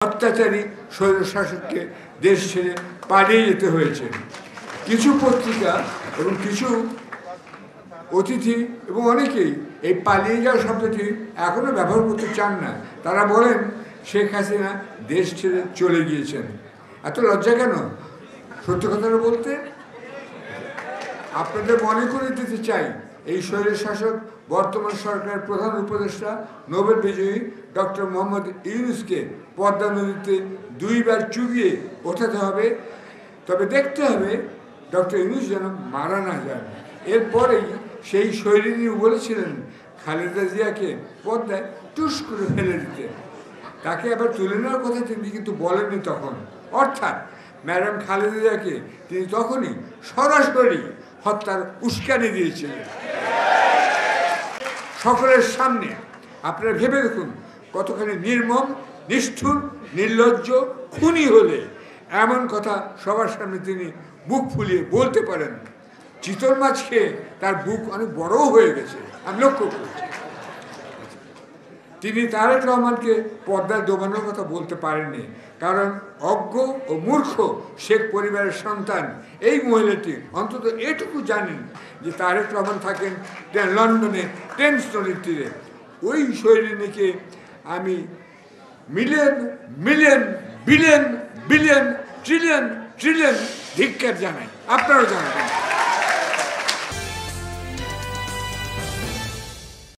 অত্যাচারী স্বৈরশাসককে দেশ ছেড়ে পালিয়ে যেতে হয়েছে। কিছু পত্রিকা এবং কিছু অতিথি এবং অনেকেই এই পালিয়ে যাওয়া শব্দটি এখনো ব্যবহার করতে চান না। তারা বলেন শেখ হাসিনা দেশ ছেড়ে চলে গিয়েছেন। এত লজ্জা কেন সত্য কথাটা বলতে? আপনাদের মনে করে দিতে চাই, এই স্বৈরশাসক বর্তমান সরকারের প্রধান উপদেষ্টা নোবেল বিজয়ী ডক্টর মোহাম্মদ ইউনূসকে পদ্মা নদীতে 2 বার চুবিয়ে ওঠাতে হবে। তবে দেখতে হবে ডক্টর ইউনূস যেন মারা না যান। এরপরেই সেই শৈলিনী বলেছিলেন খালেদা জিয়াকে পদ্মায় টুস করে ফেলে দিতে। তাকে আবার তুলে নেওয়ার কথা তিনি কিন্তু বলেননি তখন। অর্থাৎ ম্যাডাম খালেদা জিয়াকে তিনি তখনই সরাসরি হত্যার উস্কানি দিয়েছিলেন সকলের সামনে। আপনারা ভেবে দেখুন কতখানি নির্মম, নিষ্ঠুর, নির্লজ্জ, খুনি হলে এমন কথা সবার সামনে তিনি বুক ফুলিয়ে বলতে পারেন। চিতল মাছ খেয়ে তার বুক অনেক বড়ও হয়ে গেছে, আমি লক্ষ্য করছি। তিনি তারেক রহমানকে পর্দায় ডোবানোর কথা বলতে পারেননি, কারণ অজ্ঞ ও মূর্খ শেখ পরিবারের সন্তান এই মহিলাটি অন্তত এটুকু জানেন যে তারেক রহমান থাকেন লন্ডনে টেমস নদীর তীরে। ওই শৈলিনীকে আমি million million billion billion trillion trillion ধিক্কার জানাই। আপনারাও জানাবেন।